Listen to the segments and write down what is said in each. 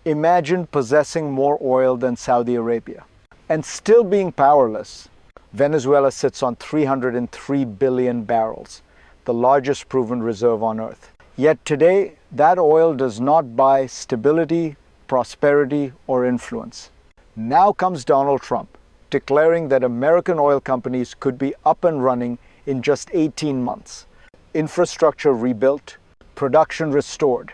Imagine possessing more oil than Saudi Arabia and still being powerless. Venezuela sits on 303 billion barrels, the largest proven reserve on earth. Yet today, that oil does not buy stability, prosperity, or influence. Now comes Donald Trump, declaring that American oil companies could be up and running in just 18 months. Infrastructure rebuilt, production restored,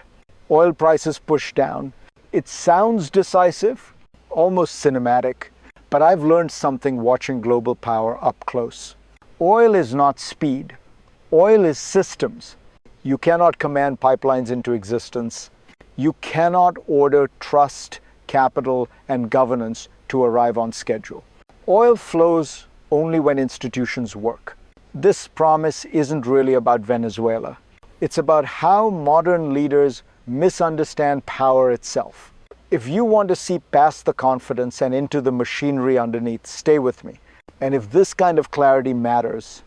oil prices pushed down. It sounds decisive, almost cinematic, but I've learned something watching global power up close. Oil is not speed. Oil is systems. You cannot command pipelines into existence. You cannot order trust, capital, and governance to arrive on schedule. Oil flows only when institutions work. This promise isn't really about Venezuela. It's about how modern leaders misunderstand power itself. If you want to see past the confidence and into the machinery underneath, stay with me. And if this kind of clarity matters,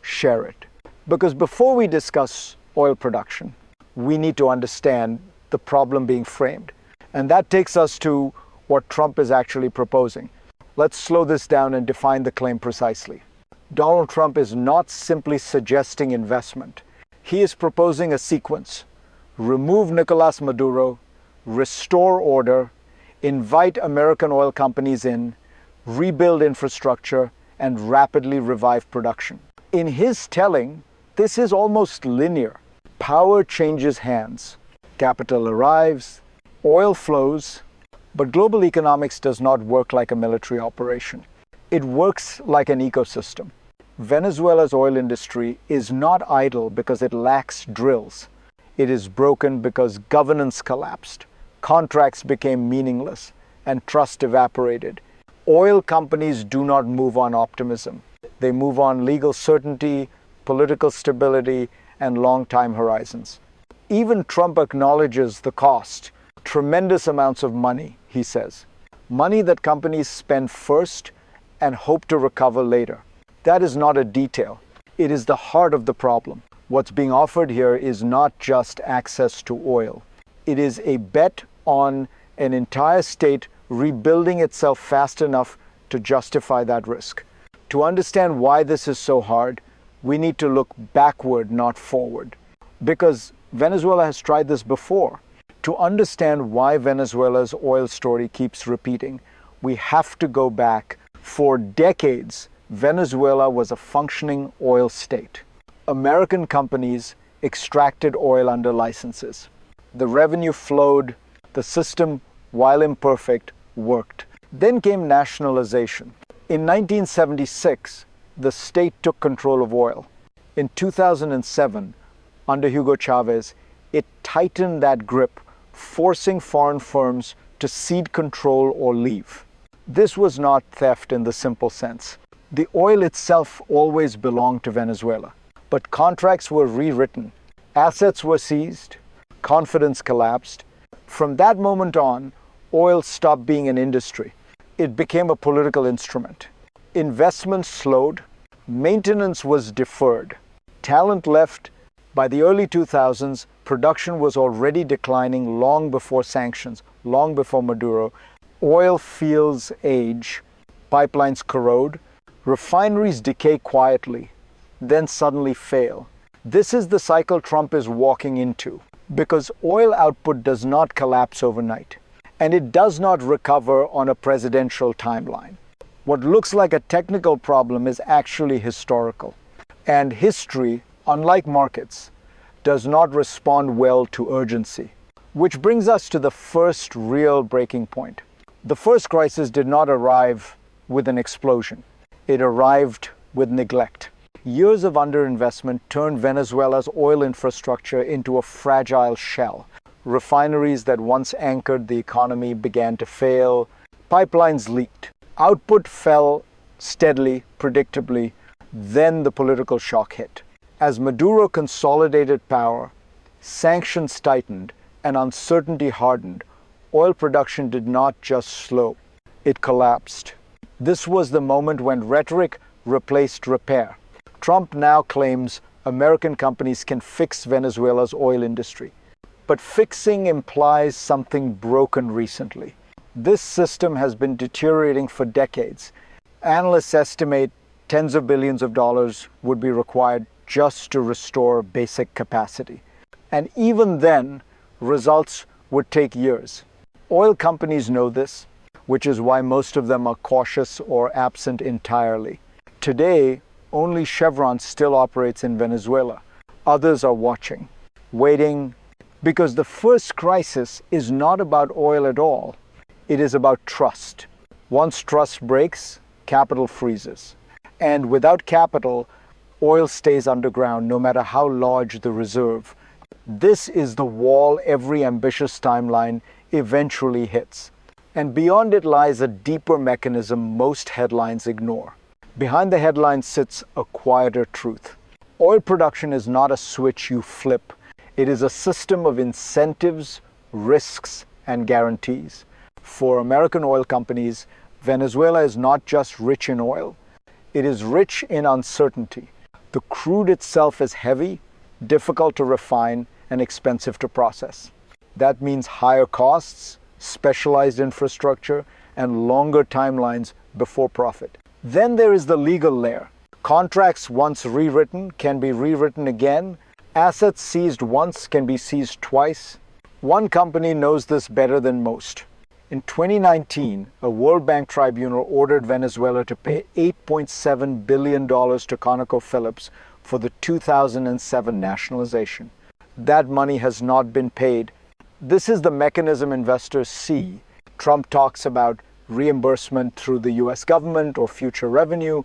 share it. Because before we discuss oil production, we need to understand the problem being framed. And that takes us to what Trump is actually proposing. Let's slow this down and define the claim precisely. Donald Trump is not simply suggesting investment. He is proposing a sequence. Remove Nicolás Maduro, restore order, invite American oil companies in, rebuild infrastructure, and rapidly revive production. In his telling, this is almost linear. Power changes hands. Capital arrives, oil flows, but global economics does not work like a military operation. It works like an ecosystem. Venezuela's oil industry is not idle because it lacks drills. It is broken because governance collapsed, contracts became meaningless, and trust evaporated. Oil companies do not move on optimism. They move on legal certainty, political stability, and long time horizons. Even Trump acknowledges the cost. Tremendous amounts of money, he says. Money that companies spend first and hope to recover later. That is not a detail. It is the heart of the problem. What's being offered here is not just access to oil. It is a bet on an entire state rebuilding itself fast enough to justify that risk. To understand why this is so hard, we need to look backward, not forward. Because Venezuela has tried this before. To understand why Venezuela's oil story keeps repeating, we have to go back. For decades, Venezuela was a functioning oil state. American companies extracted oil under licenses. The revenue flowed. The system, while imperfect, worked. Then came nationalization. In 1976, the state took control of oil. In 2007, under Hugo Chavez, it tightened that grip, forcing foreign firms to cede control or leave. This was not theft in the simple sense. The oil itself always belonged to Venezuela, but contracts were rewritten, assets were seized, confidence collapsed. From that moment on, oil stopped being an industry. It became a political instrument. Investment slowed, maintenance was deferred, talent left. By the early 2000s, production was already declining long before sanctions, long before Maduro. Oil fields age, pipelines corrode, refineries decay quietly, then suddenly fail. This is the cycle Trump is walking into, because oil output does not collapse overnight, and it does not recover on a presidential timeline. What looks like a technical problem is actually historical. And history, unlike markets, does not respond well to urgency. Which brings us to the first real breaking point. The first crisis did not arrive with an explosion. It arrived with neglect. Years of underinvestment turned Venezuela's oil infrastructure into a fragile shell. Refineries that once anchored the economy began to fail. Pipelines leaked. Output fell steadily, predictably. Then the political shock hit. As Maduro consolidated power, sanctions tightened, and uncertainty hardened, oil production did not just slow, it collapsed. This was the moment when rhetoric replaced repair. Trump now claims American companies can fix Venezuela's oil industry. But fixing implies something broken recently. This system has been deteriorating for decades. Analysts estimate tens of billions of dollars would be required just to restore basic capacity. And even then, results would take years. Oil companies know this, which is why most of them are cautious or absent entirely. Today, only Chevron still operates in Venezuela. Others are watching, waiting, because the first crisis is not about oil at all. It is about trust. Once trust breaks, capital freezes. And without capital, oil stays underground no matter how large the reserve. This is the wall every ambitious timeline eventually hits. And beyond it lies a deeper mechanism most headlines ignore. Behind the headlines sits a quieter truth. Oil production is not a switch you flip. It is a system of incentives, risks, and guarantees. For American oil companies, Venezuela is not just rich in oil. It is rich in uncertainty. The crude itself is heavy, difficult to refine, and expensive to process. That means higher costs, specialized infrastructure, and longer timelines before profit. Then there is the legal layer. Contracts once rewritten can be rewritten again. Assets seized once can be seized twice. One company knows this better than most. In 2019, a World Bank tribunal ordered Venezuela to pay $8.7 billion to ConocoPhillips for the 2007 nationalization. That money has not been paid. This is the mechanism investors see. Trump talks about reimbursement through the US government or future revenue,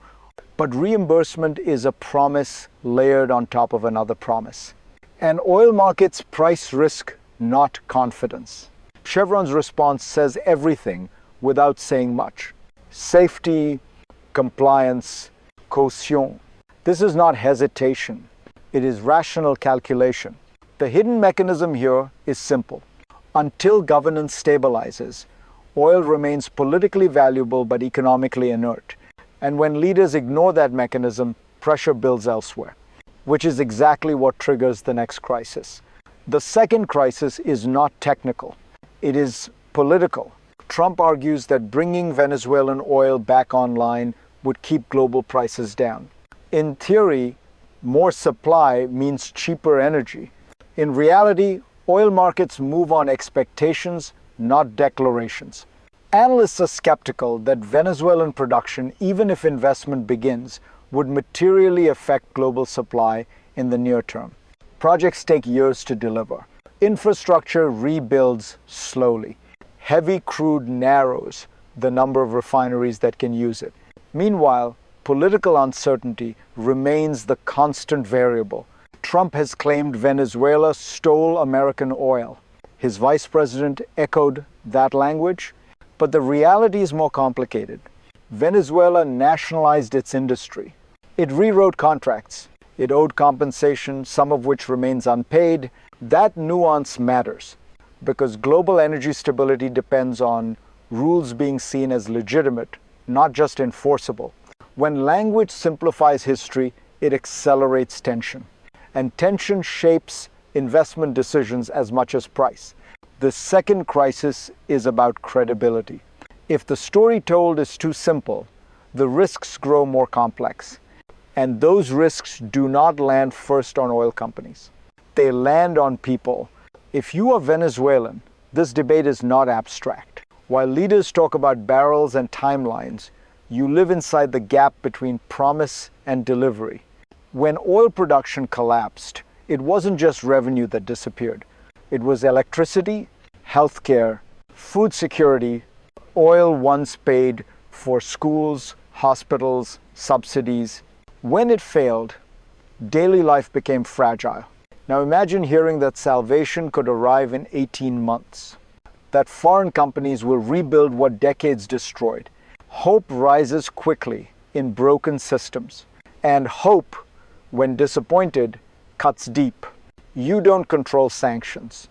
but reimbursement is a promise layered on top of another promise. And oil markets price risk, not confidence. Chevron's response says everything without saying much. Safety, compliance, caution. This is not hesitation. It is rational calculation. The hidden mechanism here is simple. Until governance stabilizes, oil remains politically valuable but economically inert. And when leaders ignore that mechanism, pressure builds elsewhere, which is exactly what triggers the next crisis. The second crisis is not technical. It is political. Trump argues that bringing Venezuelan oil back online would keep global prices down. In theory, more supply means cheaper energy. In reality, oil markets move on expectations, not declarations. Analysts are skeptical that Venezuelan production, even if investment begins, would materially affect global supply in the near term. Projects take years to deliver. Infrastructure rebuilds slowly. Heavy crude narrows the number of refineries that can use it. Meanwhile, political uncertainty remains the constant variable. Trump has claimed Venezuela stole American oil. His vice president echoed that language, but the reality is more complicated. Venezuela nationalized its industry. It rewrote contracts. It owed compensation, some of which remains unpaid. That nuance matters because global energy stability depends on rules being seen as legitimate, not just enforceable. When language simplifies history, it accelerates tension. And tension shapes investment decisions as much as price. The second crisis is about credibility. If the story told is too simple, the risks grow more complex. And those risks do not land first on oil companies. They land on people. If you are Venezuelan, this debate is not abstract. While leaders talk about barrels and timelines, you live inside the gap between promise and delivery. When oil production collapsed, it wasn't just revenue that disappeared. It was electricity, healthcare, food security, oil once paid for schools, hospitals, subsidies. When it failed, daily life became fragile. Now imagine hearing that salvation could arrive in 18 months, that foreign companies will rebuild what decades destroyed. Hope rises quickly in broken systems, and hope, when disappointed, cuts deep. You don't control sanctions.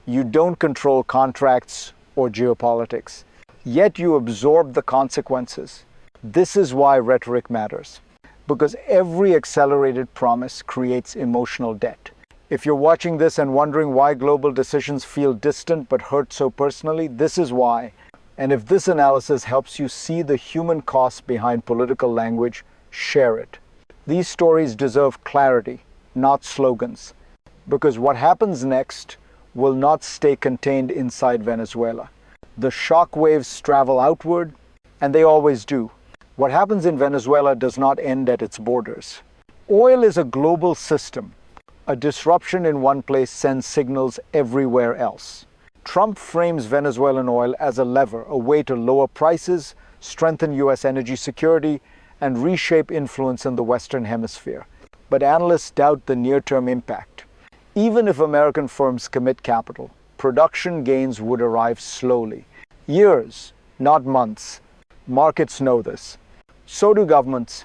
You don't control contracts or geopolitics. Yet you absorb the consequences. This is why rhetoric matters. Because every accelerated promise creates emotional debt. If you're watching this and wondering why global decisions feel distant but hurt so personally, this is why. And if this analysis helps you see the human cost behind political language, share it. These stories deserve clarity, not slogans, because what happens next will not stay contained inside Venezuela. The shock waves travel outward, and they always do. What happens in Venezuela does not end at its borders. Oil is a global system. A disruption in one place sends signals everywhere else. Trump frames Venezuelan oil as a lever, a way to lower prices, strengthen US energy security, and reshape influence in the Western Hemisphere. But analysts doubt the near-term impact. Even if American firms commit capital, production gains would arrive slowly. Years, not months. Markets know this. So do governments.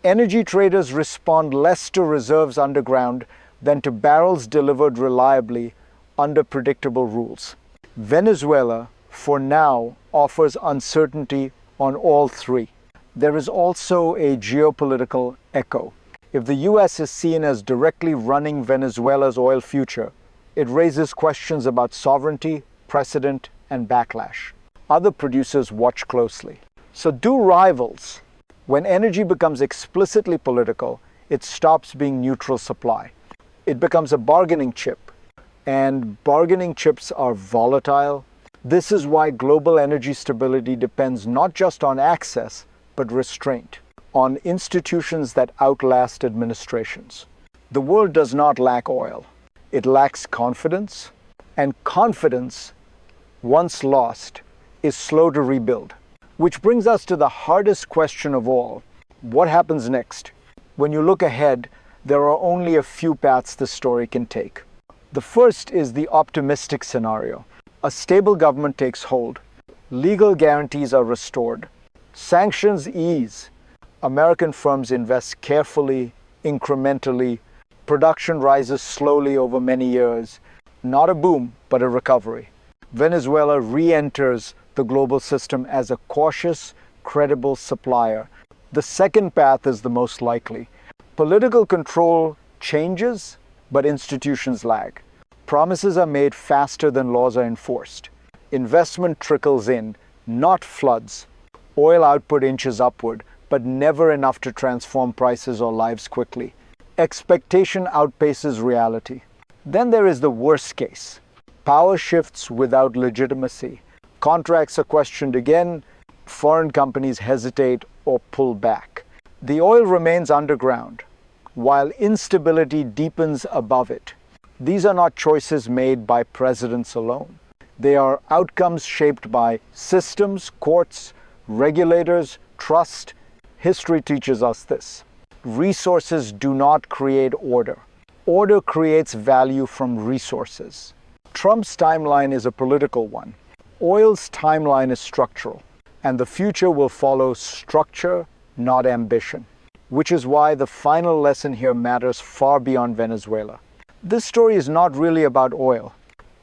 Energy traders respond less to reserves underground than to barrels delivered reliably under predictable rules. Venezuela, for now, offers uncertainty on all three. There is also a geopolitical echo. If the US is seen as directly running Venezuela's oil future, it raises questions about sovereignty, precedent, and backlash. Other producers watch closely. So do rivals. When energy becomes explicitly political, it stops being neutral supply. It becomes a bargaining chip. And bargaining chips are volatile. This is why global energy stability depends not just on access, but restraint, on institutions that outlast administrations. The world does not lack oil. It lacks confidence, and confidence, once lost, is slow to rebuild. Which brings us to the hardest question of all. What happens next? When you look ahead, there are only a few paths the story can take. The first is the optimistic scenario. A stable government takes hold. Legal guarantees are restored. Sanctions ease. American firms invest carefully, incrementally. Production rises slowly over many years. Not a boom, but a recovery. Venezuela re-enters the global system as a cautious, credible supplier. The second path is the most likely. Political control changes, but institutions lag. Promises are made faster than laws are enforced. Investment trickles in, not floods. Oil output inches upward, but never enough to transform prices or lives quickly. Expectation outpaces reality. Then there is the worst case. Power shifts without legitimacy. Contracts are questioned again. Foreign companies hesitate or pull back. The oil remains underground, while instability deepens above it. These are not choices made by presidents alone. They are outcomes shaped by systems, courts, regulators, trust. History teaches us this. Resources do not create order. Order creates value from resources. Trump's timeline is a political one. Oil's timeline is structural, and the future will follow structure, not ambition. Which is why the final lesson here matters far beyond Venezuela. This story is not really about oil,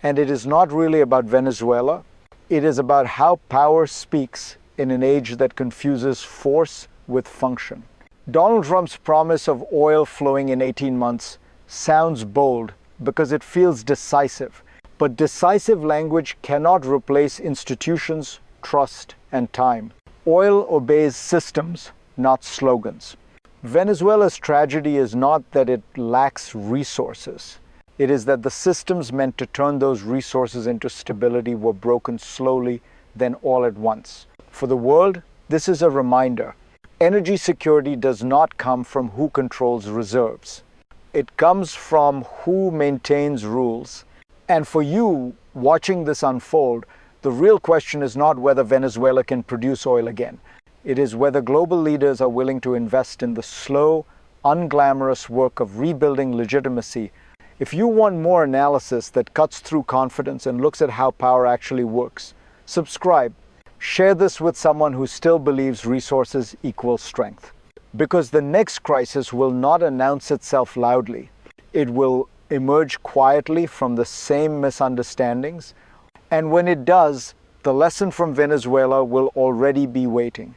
and it is not really about Venezuela. It is about how power speaks in an age that confuses force with function. Donald Trump's promise of oil flowing in 18 months sounds bold because it feels decisive. But decisive language cannot replace institutions, trust, and time. Oil obeys systems, not slogans. Venezuela's tragedy is not that it lacks resources. It is that the systems meant to turn those resources into stability were broken slowly, then all at once. For the world, this is a reminder. Energy security does not come from who controls reserves. It comes from who maintains rules. And for you, watching this unfold, the real question is not whether Venezuela can produce oil again. It is whether global leaders are willing to invest in the slow, unglamorous work of rebuilding legitimacy. If you want more analysis that cuts through confidence and looks at how power actually works, subscribe. Share this with someone who still believes resources equal strength. Because the next crisis will not announce itself loudly. It will emerge quietly from the same misunderstandings. And when it does, the lesson from Venezuela will already be waiting.